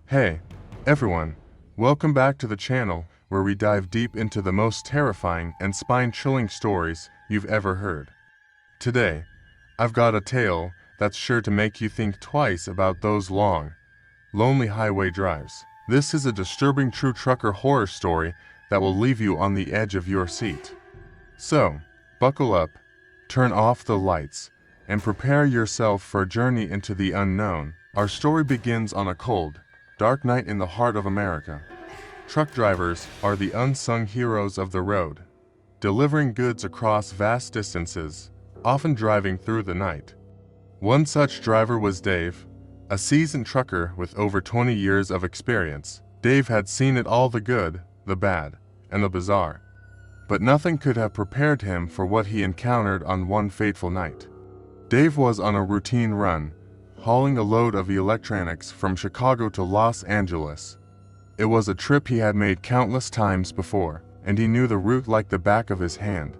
Hey, everyone, welcome back to the channel where we dive deep into the most terrifying and spine-chilling stories you've ever heard. Today, I've got a tale that's sure to make you think twice about those long, lonely highway drives. This is a disturbing true trucker horror story that will leave you on the edge of your seat. So, buckle up, turn off the lights, and prepare yourself for a journey into the unknown. Our story begins on a cold, dark night in the heart of America. Truck drivers are the unsung heroes of the road, delivering goods across vast distances, often driving through the night. One such driver was Dave, a seasoned trucker with over 20 years of experience. Dave had seen it all, the good, the bad, and the bizarre. But nothing could have prepared him for what he encountered on one fateful night. Dave was on a routine run, hauling a load of electronics from Chicago to Los Angeles. It was a trip he had made countless times before, and he knew the route like the back of his hand.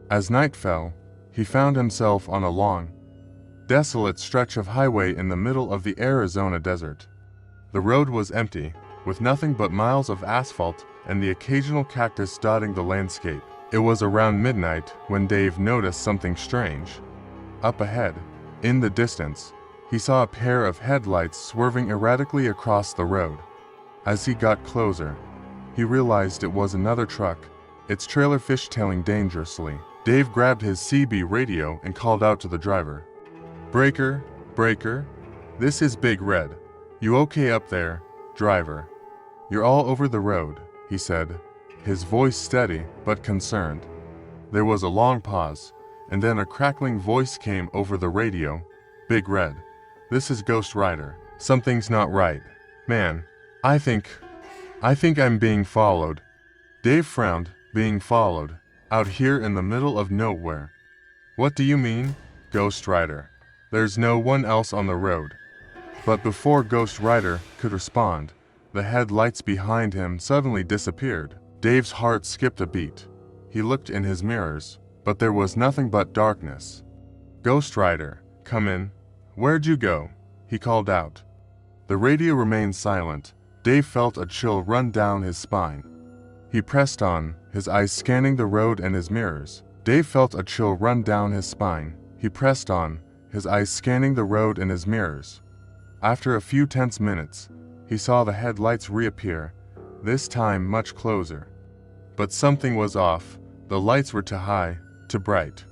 As night fell, he found himself on a long, desolate stretch of highway in the middle of the Arizona desert. The road was empty, with nothing but miles of asphalt and the occasional cactus dotting the landscape. It was around midnight when Dave noticed something strange. Up ahead, in the distance, he saw a pair of headlights swerving erratically across the road. As he got closer, he realized it was another truck, its trailer fishtailing dangerously. Dave grabbed his CB radio and called out to the driver. "Breaker, breaker, this is Big Red. You okay up there, driver? You're all over the road," he said, his voice steady but concerned. There was a long pause, and then a crackling voice came over the radio. "Big Red, this is Ghost Rider. Something's not right. Man, I think I'm being followed." Dave frowned. "Being followed? Out here in the middle of nowhere? What do you mean, Ghost Rider? There's no one else on the road." But before Ghost Rider could respond, the headlights behind him suddenly disappeared. Dave's heart skipped a beat. He looked in his mirrors, but there was nothing but darkness. "Ghost Rider, come in. Where'd you go?" he called out. The radio remained silent. Dave felt a chill run down his spine. He pressed on, his eyes scanning the road and his mirrors. Dave felt a chill run down his spine. He pressed on, his eyes scanning the road and his mirrors. After a few tense minutes, he saw the headlights reappear, this time much closer. But something was off. The lights were too high, too bright.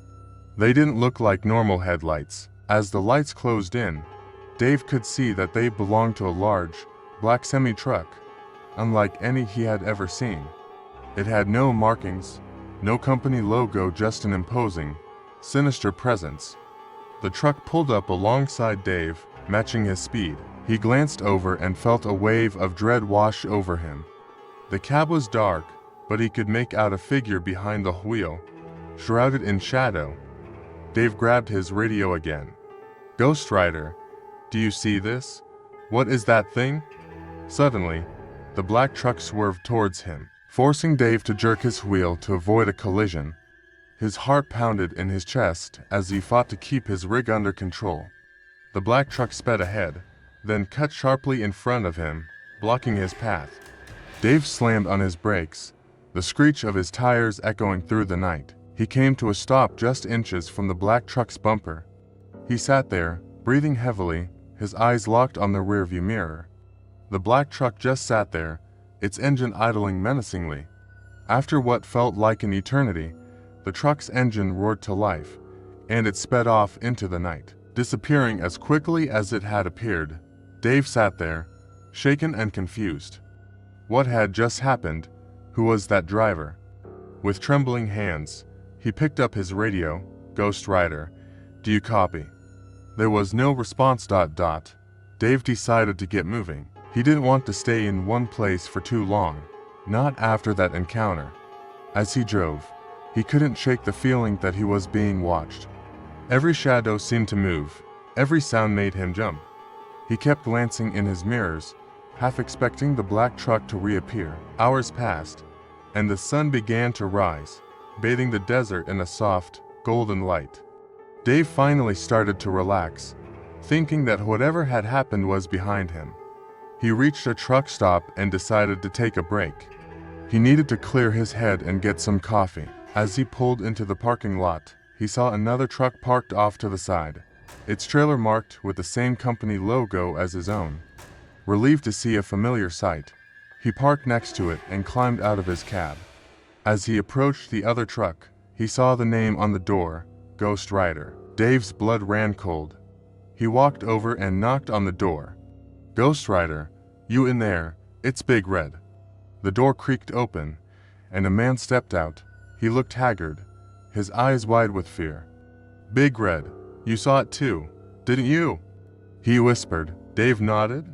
They didn't look like normal headlights. As the lights closed in, Dave could see that they belonged to a large, black semi-truck, unlike any he had ever seen. It had no markings, no company logo, just an imposing, sinister presence. The truck pulled up alongside Dave, matching his speed. He glanced over and felt a wave of dread wash over him. The cab was dark, but he could make out a figure behind the wheel, shrouded in shadow. Dave grabbed his radio again. "Ghost Rider, do you see this? What is that thing?" Suddenly, the black truck swerved towards him, forcing Dave to jerk his wheel to avoid a collision. His heart pounded in his chest as he fought to keep his rig under control. The black truck sped ahead, then cut sharply in front of him, blocking his path. Dave slammed on his brakes, the screech of his tires echoing through the night. He came to a stop just inches from the black truck's bumper. He sat there, breathing heavily, his eyes locked on the rearview mirror. The black truck just sat there, its engine idling menacingly. After what felt like an eternity, the truck's engine roared to life, and it sped off into the night, disappearing as quickly as it had appeared. Dave sat there, shaken and confused. What had just happened? Who was that driver? With trembling hands, he picked up his radio. "Ghost Rider, do you copy?" There was no response. Dave decided to get moving. He didn't want to stay in one place for too long, not after that encounter. As he drove, he couldn't shake the feeling that he was being watched. Every shadow seemed to move, every sound made him jump. He kept glancing in his mirrors, half expecting the black truck to reappear. Hours passed, and the sun began to rise, bathing the desert in a soft, golden light. Dave finally started to relax, thinking that whatever had happened was behind him. He reached a truck stop and decided to take a break. He needed to clear his head and get some coffee. As he pulled into the parking lot, he saw another truck parked off to the side, its trailer marked with the same company logo as his own. Relieved to see a familiar sight, he parked next to it and climbed out of his cab. As he approached the other truck, he saw the name on the door, Ghost Rider. Dave's blood ran cold. He walked over and knocked on the door. "Ghost Rider, you in there? It's Big Red." The door creaked open, and a man stepped out. He looked haggard, his eyes wide with fear. "Big Red, you saw it too, didn't you?" he whispered. Dave nodded.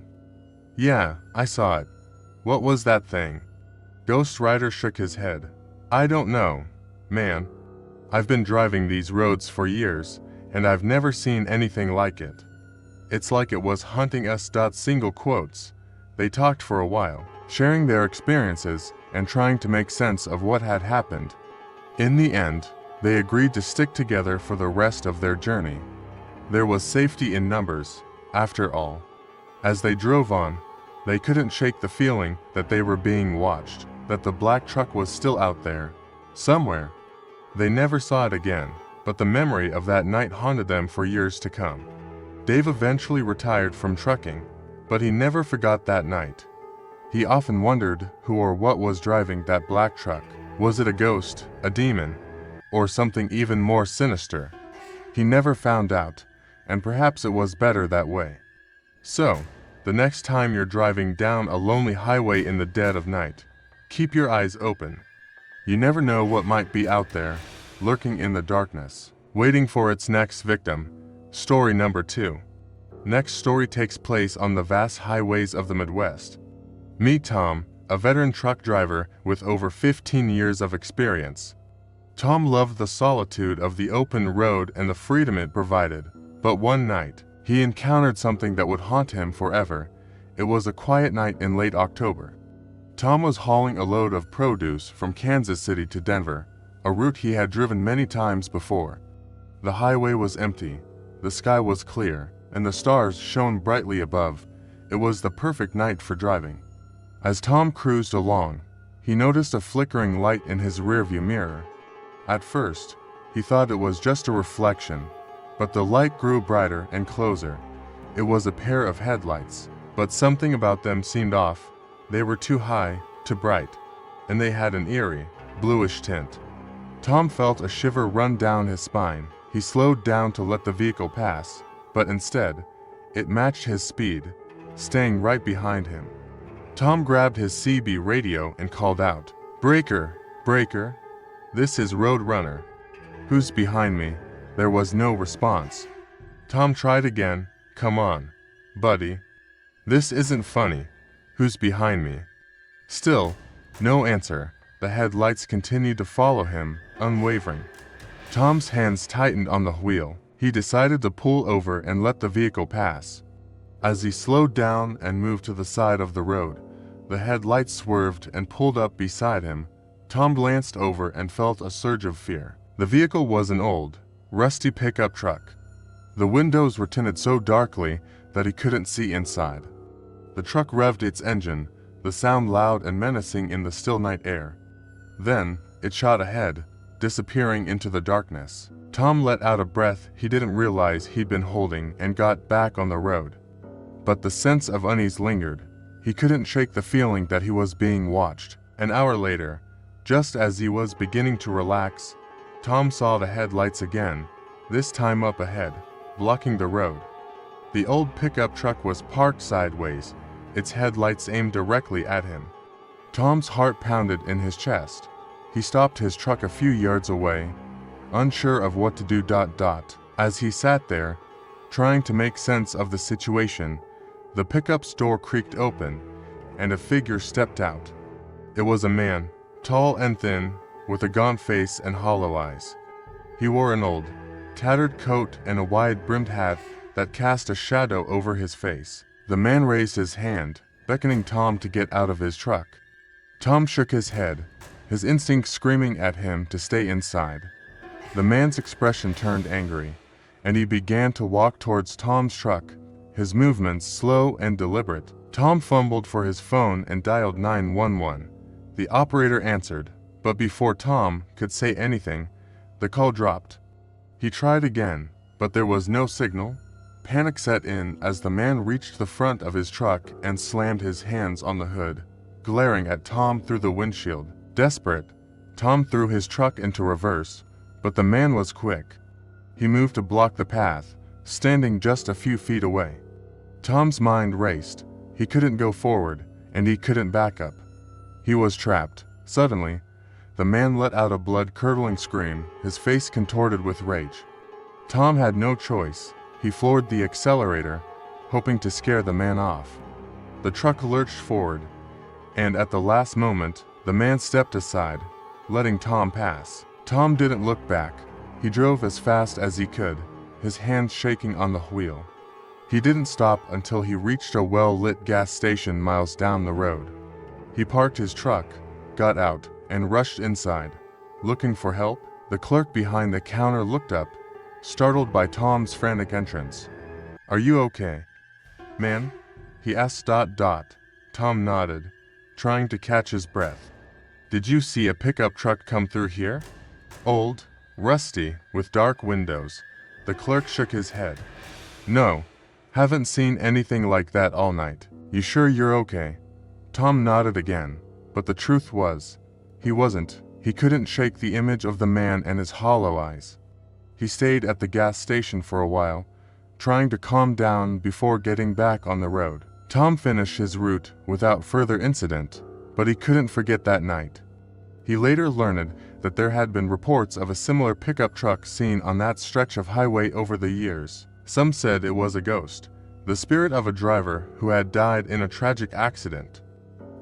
"Yeah, I saw it. What was that thing?" Ghost Rider shook his head. "I don't know, man. I've been driving these roads for years, and I've never seen anything like it. It's like it was hunting us. Single quotes. They talked for a while, sharing their experiences and trying to make sense of what had happened. In the end, they agreed to stick together for the rest of their journey. There was safety in numbers, after all. As they drove on, they couldn't shake the feeling that they were being watched, that the black truck was still out there, somewhere. They never saw it again, but the memory of that night haunted them for years to come. Dave eventually retired from trucking, but he never forgot that night. He often wondered who or what was driving that black truck. Was it a ghost, a demon, or something even more sinister? He never found out, and perhaps it was better that way. So, the next time you're driving down a lonely highway in the dead of night, keep your eyes open. You never know what might be out there, lurking in the darkness, waiting for its next victim. Story number 2. Next story takes place on the vast highways of the Midwest. Meet Tom, a veteran truck driver with over 15 years of experience. Tom loved the solitude of the open road and the freedom it provided, but one night, he encountered something that would haunt him forever. It was a quiet night in late October. Tom was hauling a load of produce from Kansas City to Denver, a route he had driven many times before. The highway was empty, the sky was clear, and the stars shone brightly above. It was the perfect night for driving. As Tom cruised along, he noticed a flickering light in his rearview mirror. At first, he thought it was just a reflection, but the light grew brighter and closer. It was a pair of headlights, but something about them seemed off. They were too high, too bright, and they had an eerie, bluish tint. Tom felt a shiver run down his spine. He slowed down to let the vehicle pass, but instead, it matched his speed, staying right behind him. Tom grabbed his CB radio and called out, "Breaker, breaker, this is Roadrunner. Who's behind me?" There was no response. Tom tried again, "Come on, buddy. This isn't funny. Who's behind me?" Still, no answer. The headlights continued to follow him, unwavering. Tom's hands tightened on the wheel. He decided to pull over and let the vehicle pass. As he slowed down and moved to the side of the road, the headlights swerved and pulled up beside him. Tom glanced over and felt a surge of fear. The vehicle was an old, rusty pickup truck. The windows were tinted so darkly that he couldn't see inside. The truck revved its engine, the sound loud and menacing in the still night air. Then, it shot ahead, disappearing into the darkness. Tom let out a breath he didn't realize he'd been holding and got back on the road. But the sense of unease lingered. He couldn't shake the feeling that he was being watched. An hour later, just as he was beginning to relax, Tom saw the headlights again, this time up ahead, blocking the road. The old pickup truck was parked sideways, its headlights aimed directly at him. Tom's heart pounded in his chest. He stopped his truck a few yards away, unsure of what to do. As he sat there, trying to make sense of the situation, the pickup's door creaked open, and a figure stepped out. It was a man, tall and thin, with a gaunt face and hollow eyes. He wore an old, tattered coat and a wide-brimmed hat that cast a shadow over his face. The man raised his hand, beckoning Tom to get out of his truck. Tom shook his head, his instinct screaming at him to stay inside. The man's expression turned angry, and he began to walk towards Tom's truck, his movements slow and deliberate. Tom fumbled for his phone and dialed 911. The operator answered, but before Tom could say anything, the call dropped. He tried again, but there was no signal. Panic set in as the man reached the front of his truck and slammed his hands on the hood, glaring at Tom through the windshield. Desperate, Tom threw his truck into reverse, but the man was quick. He moved to block the path, standing just a few feet away. Tom's mind raced. He couldn't go forward, and he couldn't back up. He was trapped. Suddenly, the man let out a blood-curdling scream, his face contorted with rage. Tom had no choice. He floored the accelerator, hoping to scare the man off. The truck lurched forward, and at the last moment, the man stepped aside, letting Tom pass. Tom didn't look back. He drove as fast as he could, his hands shaking on the wheel. He didn't stop until he reached a well-lit gas station miles down the road. He parked his truck, got out, and rushed inside. Looking for help, the clerk behind the counter looked up, startled by Tom's frantic entrance. "Are you okay, man?" he asked. Tom nodded, trying to catch his breath. "Did you see a pickup truck come through here? Old, rusty, with dark windows." The clerk shook his head. "No. Haven't seen anything like that all night. You sure you're okay?" Tom nodded again, but the truth was, he wasn't. He couldn't shake the image of the man and his hollow eyes. He stayed at the gas station for a while, trying to calm down before getting back on the road. Tom finished his route without further incident, but he couldn't forget that night. He later learned that there had been reports of a similar pickup truck seen on that stretch of highway over the years. Some said it was a ghost, the spirit of a driver who had died in a tragic accident.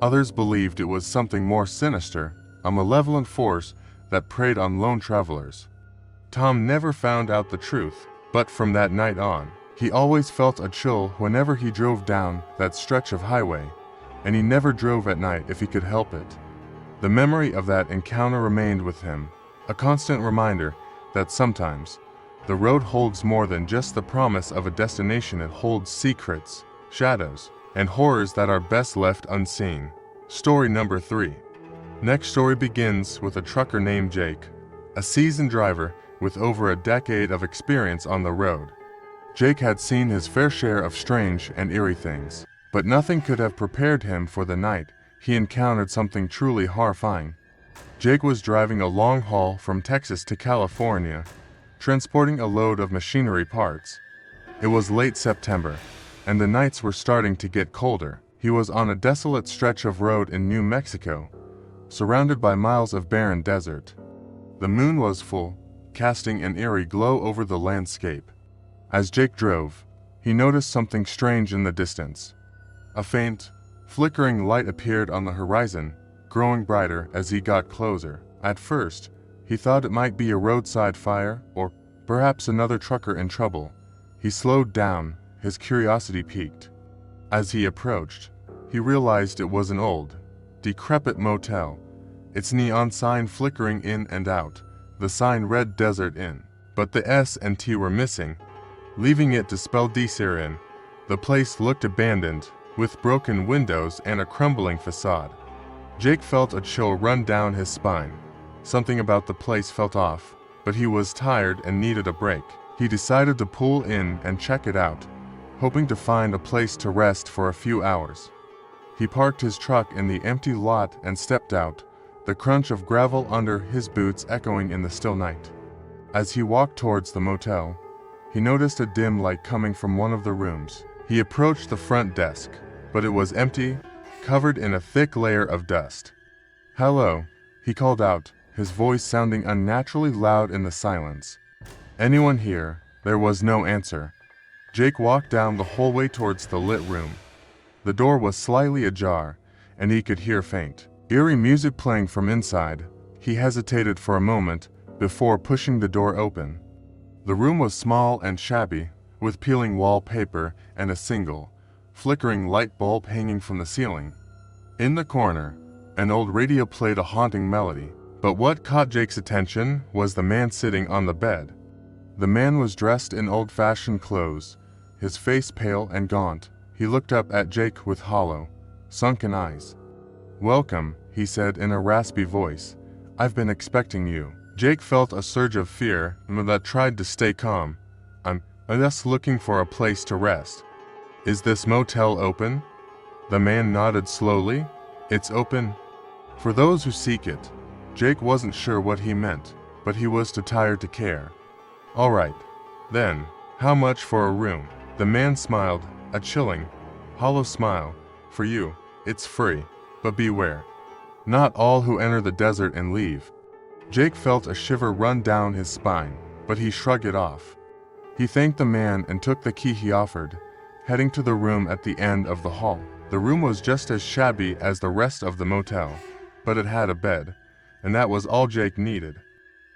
Others believed it was something more sinister, a malevolent force that preyed on lone travelers. Tom never found out the truth, but from that night on, he always felt a chill whenever he drove down that stretch of highway, and he never drove at night if he could help it. The memory of that encounter remained with him, a constant reminder that sometimes the road holds more than just the promise of a destination. It holds secrets, shadows, and horrors that are best left unseen. Story number 3. Next story begins with a trucker named Jake, a seasoned driver with over a decade of experience on the road. Jake had seen his fair share of strange and eerie things, but nothing could have prepared him for the night he encountered something truly horrifying. Jake was driving a long haul from Texas to California, transporting a load of machinery parts. It was late September, and the nights were starting to get colder. He was on a desolate stretch of road in New Mexico, surrounded by miles of barren desert. The moon was full, casting an eerie glow over the landscape. As Jake drove, he noticed something strange in the distance. A faint, flickering light appeared on the horizon, growing brighter as he got closer. At first, he thought it might be a roadside fire or perhaps another trucker in trouble. He slowed down, his curiosity piqued. As he approached, he realized it was an old, decrepit motel, its neon sign flickering in and out. The sign read Desert Inn, but the S and T were missing, leaving it to spell Desert Inn. The place looked abandoned, with broken windows and a crumbling facade. Jake felt a chill run down his spine. Something about the place felt off, but he was tired and needed a break. He decided to pull in and check it out, hoping to find a place to rest for a few hours. He parked his truck in the empty lot and stepped out, the crunch of gravel under his boots echoing in the still night. As he walked towards the motel, he noticed a dim light coming from one of the rooms. He approached the front desk, but it was empty, covered in a thick layer of dust. "Hello," he called out, his voice sounding unnaturally loud in the silence. "Anyone here?" There was no answer. Jake walked down the hallway towards the lit room. The door was slightly ajar, and he could hear faint, eerie music playing from inside. He hesitated for a moment before pushing the door open. The room was small and shabby, with peeling wallpaper and a single, flickering light bulb hanging from the ceiling. In the corner, an old radio played a haunting melody, but what caught Jake's attention was the man sitting on the bed. The man was dressed in old-fashioned clothes, his face pale and gaunt, He looked up at Jake with hollow, sunken eyes. "Welcome," he said in a raspy voice. "I've been expecting you." Jake felt a surge of fear, but tried to stay calm. I'm just looking for a place to rest." "Is this motel open?" The man nodded slowly. "It's open for those who seek it." Jake wasn't sure what he meant, but he was too tired to care. "All right, then, how much for a room?" The man smiled, a chilling, hollow smile. "For you, it's free, but beware. Not all who enter the desert and leave." Jake felt a shiver run down his spine, but he shrugged it off. He thanked the man and took the key he offered, heading to the room at the end of the hall. The room was just as shabby as the rest of the motel, but it had a bed, and that was all Jake needed.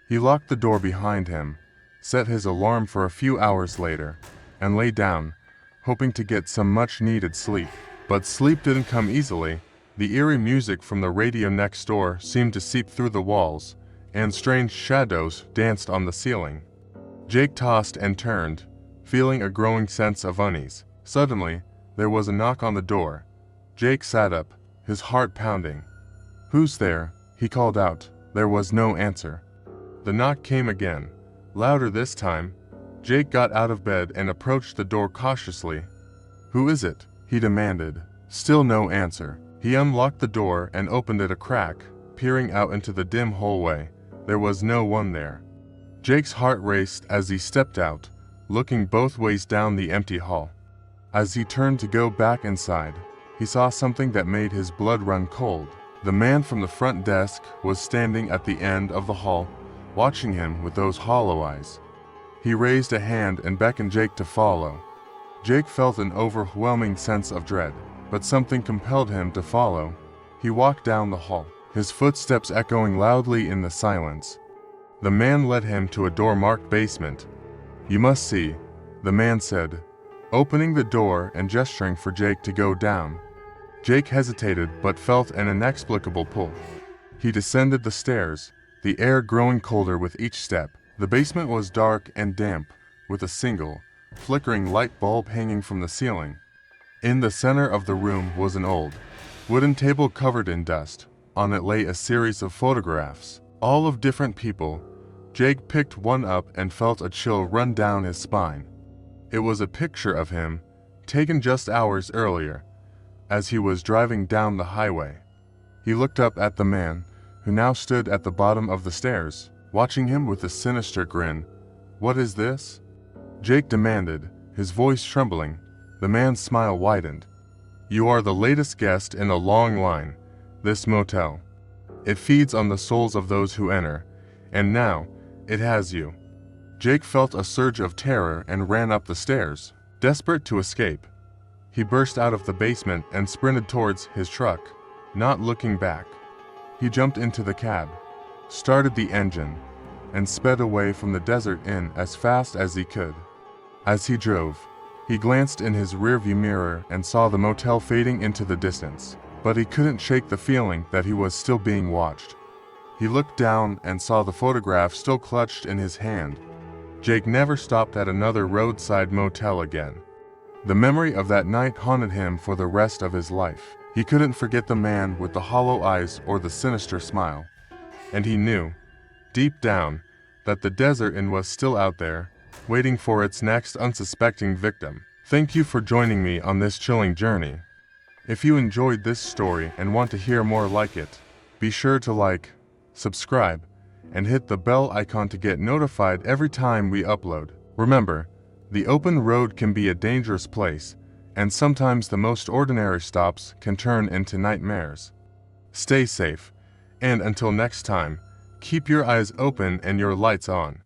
He locked the door behind him, set his alarm for a few hours later, and lay down, hoping to get some much-needed sleep. But sleep didn't come easily. The eerie music from the radio next door seemed to seep through the walls, and strange shadows danced on the ceiling. Jake tossed and turned, feeling a growing sense of unease. Suddenly, there was a knock on the door. Jake sat up, his heart pounding. "Who's there?" he called out. There was no answer. The knock came again, louder this time. Jake got out of bed and approached the door cautiously. "Who is it?" he demanded. Still no answer. He unlocked the door and opened it a crack, peering out into the dim hallway. There was no one there. Jake's heart raced as he stepped out, looking both ways down the empty hall. As he turned to go back inside, he saw something that made his blood run cold. The man from the front desk was standing at the end of the hall, watching him with those hollow eyes. He raised a hand and beckoned Jake to follow. Jake felt an overwhelming sense of dread, but something compelled him to follow. He walked down the hall, his footsteps echoing loudly in the silence. The man led him to a door marked basement. "You must see," the man said, opening the door and gesturing for Jake to go down. Jake hesitated but felt an inexplicable pull. He descended the stairs, the air growing colder with each step. The basement was dark and damp, with a single, flickering light bulb hanging from the ceiling. In the center of the room was an old, wooden table covered in dust. On it lay a series of photographs, all of different people. Jake picked one up and felt a chill run down his spine. It was a picture of him, taken just hours earlier, as he was driving down the highway. He looked up at the man, who now stood at the bottom of the stairs, watching him with a sinister grin. "What is this?" Jake demanded, his voice trembling. The man's smile widened. "You are the latest guest in a long line. This motel. It feeds on the souls of those who enter, and now, it has you." Jake felt a surge of terror and ran up the stairs, desperate to escape. He burst out of the basement and sprinted towards his truck, not looking back. He jumped into the cab, started the engine, and sped away from the desert inn as fast as he could. As he drove, he glanced in his rearview mirror and saw the motel fading into the distance, but he couldn't shake the feeling that he was still being watched. He looked down and saw the photograph still clutched in his hand. Jake never stopped at another roadside motel again. The memory of that night haunted him for the rest of his life. He couldn't forget the man with the hollow eyes or the sinister smile. And he knew, deep down, that the desert inn was still out there, waiting for its next unsuspecting victim. Thank you for joining me on this chilling journey. If you enjoyed this story and want to hear more like it, be sure to like, subscribe, and hit the bell icon to get notified every time we upload. Remember, the open road can be a dangerous place, and sometimes the most ordinary stops can turn into nightmares. Stay safe, and until next time, keep your eyes open and your lights on.